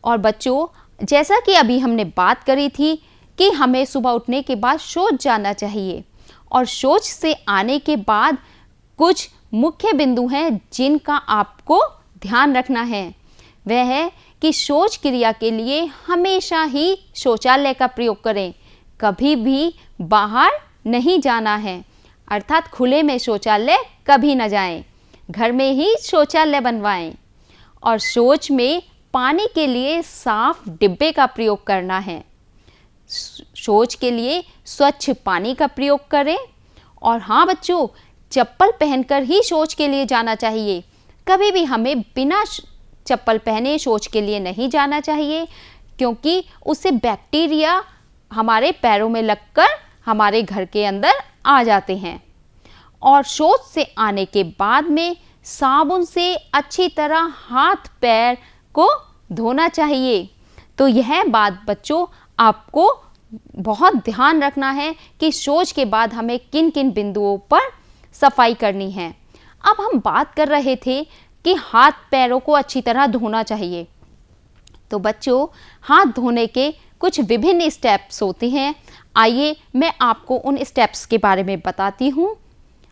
और बच्चों, जैसा कि अभी हमने बात करी थी कि हमें सुबह उठने के बाद शौच जाना चाहिए, और शौच से आने के बाद कुछ मुख्य बिंदु हैं जिनका आपको ध्यान रखना है। वह है कि शौच क्रिया के लिए हमेशा ही शौचालय का प्रयोग करें, कभी भी बाहर नहीं जाना है, अर्थात खुले में शौचालय कभी न जाएं, घर में ही शौचालय बनवाएं। और शौच में पानी के लिए साफ डिब्बे का प्रयोग करना है। शौच के लिए स्वच्छ पानी का प्रयोग करें। और हाँ बच्चों, चप्पल पहनकर ही शौच के लिए जाना चाहिए, कभी भी हमें बिना चप्पल पहने शौच के लिए नहीं जाना चाहिए, क्योंकि उससे बैक्टीरिया हमारे पैरों में लगकर हमारे घर के अंदर आ जाते हैं। और शौच से आने के बाद में साबुन से अच्छी तरह हाथ पैर को धोना चाहिए। तो यह बात बच्चों आपको बहुत ध्यान रखना है कि शौच के बाद हमें किन किन बिंदुओं पर सफाई करनी है। अब हम बात कर रहे थे कि हाथ पैरों को अच्छी तरह धोना चाहिए। तो बच्चों, हाथ धोने के कुछ विभिन्न स्टेप्स होते हैं। आइए मैं आपको उन स्टेप्स के बारे में बताती हूँ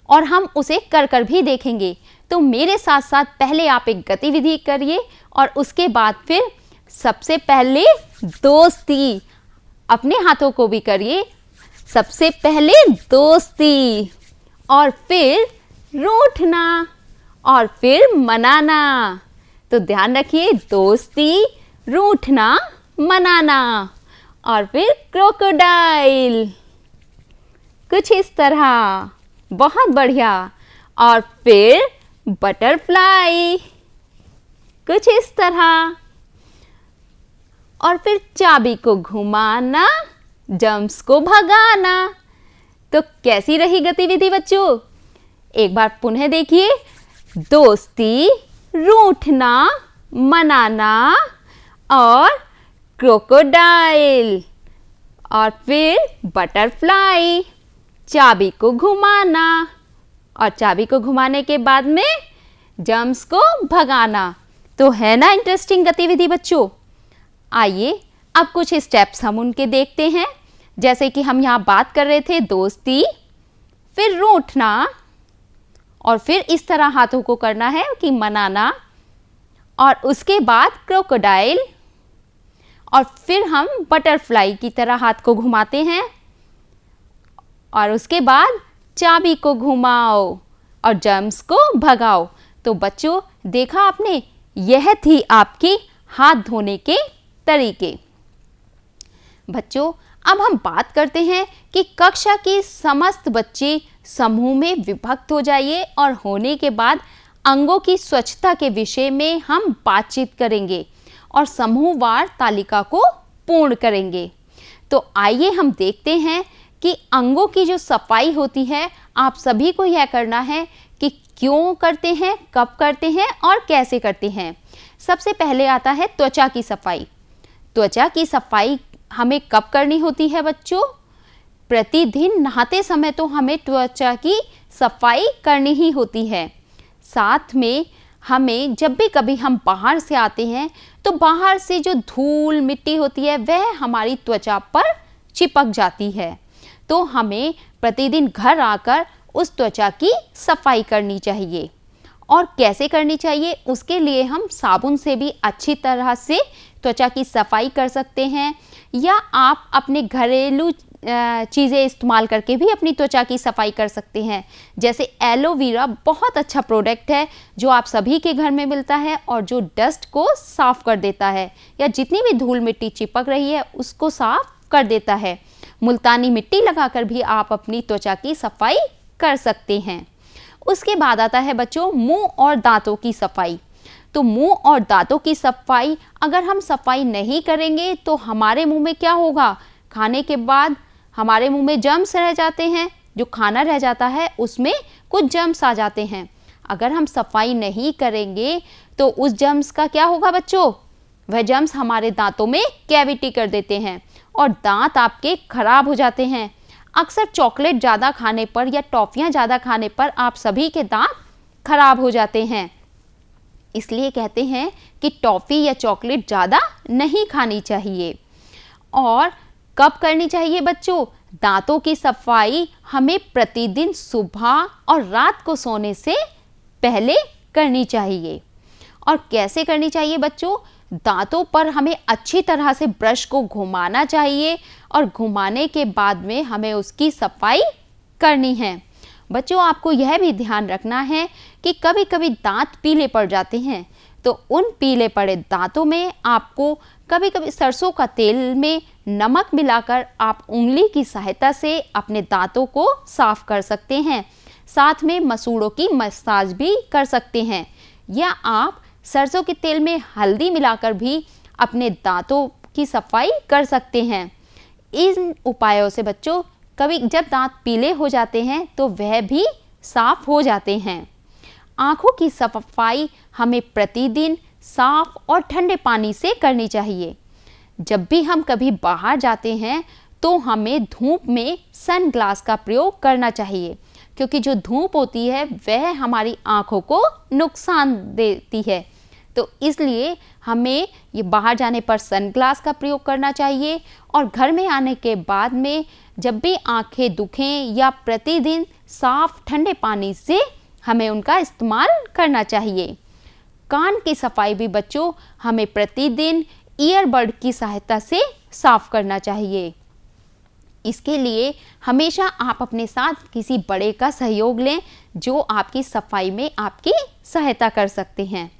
और हम उसे कर कर भी देखेंगे। तो मेरे साथ साथ पहले आप एक गतिविधि करिए और उसके बाद फिर सबसे पहले दोस्ती, अपने हाथों को भी करिए। सबसे पहले दोस्ती, और फिर रूठना, और फिर मनाना। तो ध्यान रखिए, दोस्ती, रूठना, मनाना, और फिर क्रोकोडाइल, कुछ इस तरह, बहुत बढ़िया। और फिर बटरफ्लाई, कुछ इस तरह। और फिर चाबी को घुमाना, जम्स को भगाना। तो कैसी रही गतिविधि बच्चों? एक बार पुनः देखिए, दोस्ती, रूठना, मनाना और क्रोकोडाइल, और फिर बटरफ्लाई, चाबी को घुमाना, और चाबी को घुमाने के बाद में जम्स को भगाना। तो है ना इंटरेस्टिंग गतिविधि बच्चों? आइए अब कुछ स्टेप्स हम उनके देखते हैं। जैसे कि हम यहाँ बात कर रहे थे दोस्ती, फिर रूठना, और फिर इस तरह हाथों को करना है कि मनाना, और उसके बाद क्रोकोडाइल, और फिर हम बटरफ्लाई की तरह हाथ को घुमाते हैं, और उसके बाद चाबी को घुमाओ और जम्स को भगाओ। तो बच्चों, देखा आपने, यह थी आपकी हाथ धोने के तरीके। बच्चों, अब हम बात करते हैं कि कक्षा के समस्त बच्चे समूह में विभक्त हो जाइए और होने के बाद अंगों की स्वच्छता के विषय में हम बातचीत करेंगे और समूहवार तालिका को पूर्ण करेंगे। तो आइए हम देखते हैं कि अंगों की जो सफाई होती है, आप सभी को यह करना है कि क्यों करते हैं, कब करते हैं और कैसे करते हैं। सबसे पहले आता है त्वचा की सफाई। त्वचा की सफाई हमें कब करनी होती है बच्चों? प्रतिदिन नहाते समय तो हमें त्वचा की सफाई करनी ही होती है। साथ में हमें जब भी कभी हम बाहर से आते हैं तो बाहर से जो धूल मिट्टी होती है वह हमारी त्वचा पर चिपक जाती है। तो हमें प्रतिदिन घर आकर उस त्वचा की सफाई करनी चाहिए। और कैसे करनी चाहिए, उसके लिए हम साबुन से भी अच्छी तरह से त्वचा की सफाई कर सकते हैं, या आप अपने घरेलू चीज़ें इस्तेमाल करके भी अपनी त्वचा की सफाई कर सकते हैं। जैसे एलोवेरा बहुत अच्छा प्रोडक्ट है जो आप सभी के घर में मिलता है और जो डस्ट को साफ़ कर देता है, या जितनी भी धूल मिट्टी चिपक रही है उसको साफ़ कर देता है। मुल्तानी मिट्टी लगाकर भी आप अपनी त्वचा की सफाई कर सकते हैं। उसके बाद आता है बच्चों मुंह और दांतों की सफाई। तो मुंह और दांतों की सफाई अगर हम सफाई नहीं करेंगे तो हमारे मुंह में क्या होगा, खाने के बाद हमारे मुंह में जर्म्स रह जाते हैं, जो खाना रह जाता है उसमें कुछ जर्म्स आ जाते हैं। अगर हम सफाई नहीं करेंगे तो उस जर्म्स का क्या होगा बच्चों, वह जर्म्स हमारे दांतों में कैविटी कर देते हैं और दांत आपके खराब हो जाते हैं। अक्सर चॉकलेट ज़्यादा खाने पर या टॉफ़ियाँ ज़्यादा खाने पर आप सभी के दांत खराब हो जाते हैं। इसलिए कहते हैं कि टॉफ़ी या चॉकलेट ज़्यादा नहीं खानी चाहिए। और कब करनी चाहिए बच्चों? दांतों की सफाई हमें प्रतिदिन सुबह और रात को सोने से पहले करनी चाहिए। और कैसे करनी चाहिए बच्चों? दांतों पर हमें अच्छी तरह से ब्रश को घुमाना चाहिए और घुमाने के बाद में हमें उसकी सफाई करनी है। बच्चों, आपको यह भी ध्यान रखना है कि कभी कभी दांत पीले पड़ जाते हैं, तो उन पीले पड़े दांतों में आपको कभी कभी सरसों का तेल में नमक मिलाकर आप उंगली की सहायता से अपने दांतों को साफ कर सकते हैं। साथ में मसूड़ों की मसाज भी कर सकते हैं, या आप सरसों के तेल में हल्दी मिलाकर भी अपने दांतों की सफाई कर सकते हैं। इन उपायों से बच्चों कभी जब दांत पीले हो जाते हैं तो वह भी साफ हो जाते हैं। आँखों की सफाई हमें प्रतिदिन साफ और ठंडे पानी से करनी चाहिए। जब भी हम कभी बाहर जाते हैं तो हमें धूप में सनग्लास का प्रयोग करना चाहिए, क्योंकि जो धूप होती है वह हमारी आँखों को नुकसान देती है। तो इसलिए हमें ये बाहर जाने पर सनग्लास का प्रयोग करना चाहिए। और घर में आने के बाद में जब भी आँखें दुखें या प्रतिदिन साफ ठंडे पानी से हमें उनका इस्तेमाल करना चाहिए। कान की सफाई भी बच्चों हमें प्रतिदिन ईयरबड की सहायता से साफ करना चाहिए। इसके लिए हमेशा आप अपने साथ किसी बड़े का सहयोग लें जो आपकी सफाई में आपकी सहायता कर सकते हैं।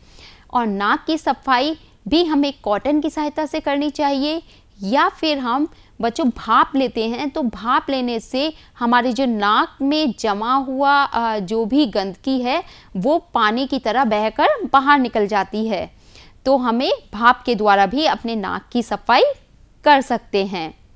और नाक की सफाई भी हमें कॉटन की सहायता से करनी चाहिए, या फिर हम बच्चों भाप लेते हैं तो भाप लेने से हमारे जो नाक में जमा हुआ जो भी गंदगी है वो पानी की तरह बहकर बाहर निकल जाती है। तो हमें भाप के द्वारा भी अपने नाक की सफाई कर सकते हैं।